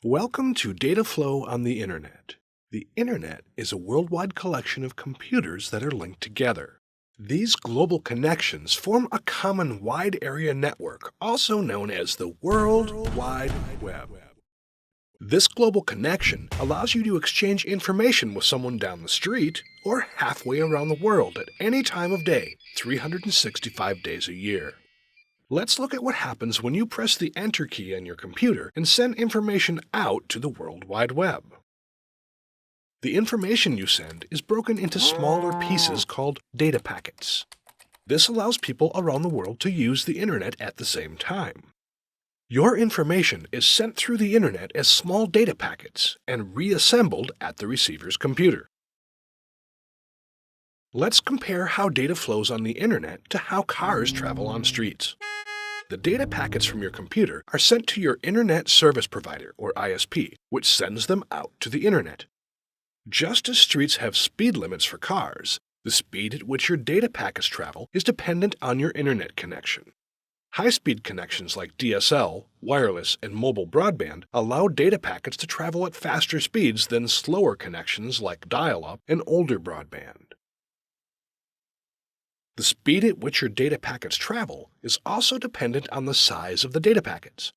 Welcome to Data Flow on the Internet. The Internet is a worldwide collection of computers that are linked together. These global connections form a common wide area network, also known as the World Wide Web. This global connection allows you to exchange information with someone down the street or halfway around the world at any time of day, 365 days a year. Let's look at what happens when you press the Enter key on your computer and send information out to the World Wide Web. The information you send is broken into smaller pieces called data packets. This allows people around the world to use the Internet at the same time. Your information is sent through the Internet as small data packets and reassembled at the receiver's computer. Let's compare how data flows on the Internet to how cars travel on streets. The data packets from your computer are sent to your Internet Service Provider, or ISP, which sends them out to the Internet. Just as streets have speed limits for cars, the speed at which your data packets travel is dependent on your Internet connection. High-speed connections like DSL, wireless, and mobile broadband allow data packets to travel at faster speeds than slower connections like dial-up and older broadband. The speed at which your data packets travel is also dependent on the size of the data packets.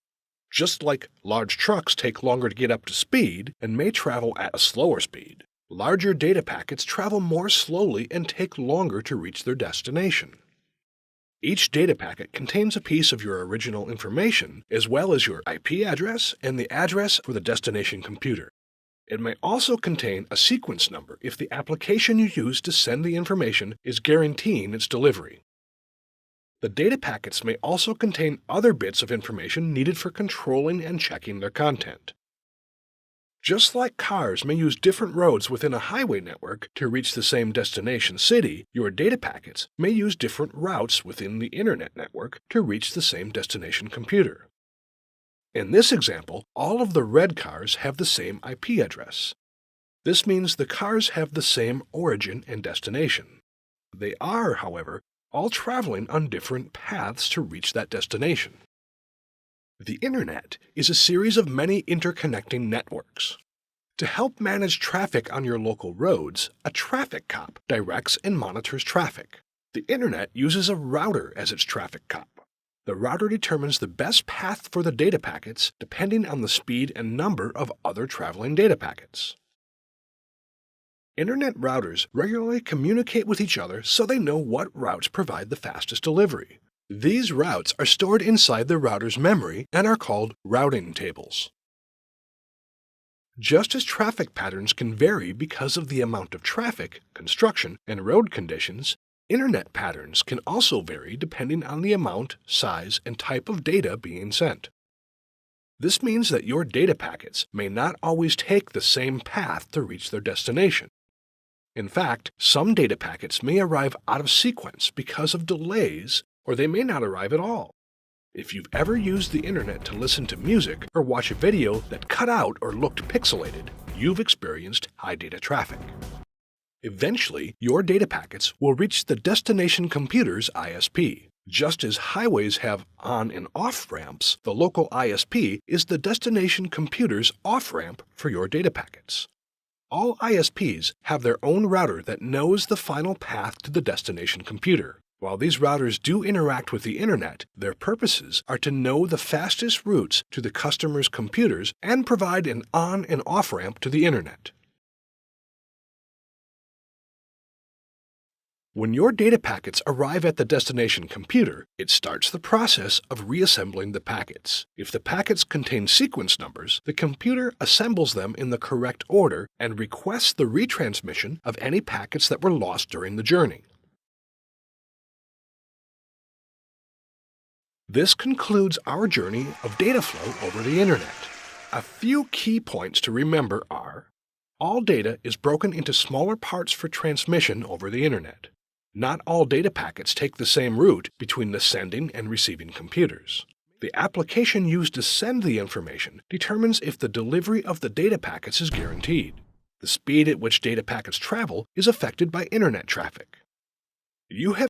Just like large trucks take longer to get up to speed and may travel at a slower speed, larger data packets travel more slowly and take longer to reach their destination. Each data packet contains a piece of your original information, as well as your IP address and the address for the destination computer. It may also contain a sequence number if the application you use to send the information is guaranteeing its delivery. The data packets may also contain other bits of information needed for controlling and checking their content. Just like cars may use different roads within a highway network to reach the same destination city, your data packets may use different routes within the Internet network to reach the same destination computer. In this example, all of the red cars have the same IP address. This means the cars have the same origin and destination. They are, however, all traveling on different paths to reach that destination. The Internet is a series of many interconnecting networks. To help manage traffic on your local roads, a traffic cop directs and monitors traffic. The Internet uses a router as its traffic cop. The router determines the best path for the data packets depending on the speed and number of other traveling data packets. Internet routers regularly communicate with each other so they know what routes provide the fastest delivery. These routes are stored inside the router's memory and are called routing tables. Just as traffic patterns can vary because of the amount of traffic, construction, and road conditions, Internet patterns can also vary depending on the amount, size, and type of data being sent. This means that your data packets may not always take the same path to reach their destination. In fact, some data packets may arrive out of sequence because of delays, or they may not arrive at all. If you've ever used the Internet to listen to music or watch a video that cut out or looked pixelated, you've experienced high data traffic. Eventually, your data packets will reach the destination computer's ISP. Just as highways have on and off ramps, the local ISP is the destination computer's off-ramp for your data packets. All ISPs have their own router that knows the final path to the destination computer. While these routers do interact with the Internet, their purposes are to know the fastest routes to the customer's computers and provide an on and off ramp to the Internet. When your data packets arrive at the destination computer, it starts the process of reassembling the packets. If the packets contain sequence numbers, the computer assembles them in the correct order and requests the retransmission of any packets that were lost during the journey. This concludes our journey of data flow over the Internet. A few key points to remember are: all data is broken into smaller parts for transmission over the Internet. Not all data packets take the same route between the sending and receiving computers. The application used to send the information determines if the delivery of the data packets is guaranteed. The speed at which data packets travel is affected by Internet traffic. You have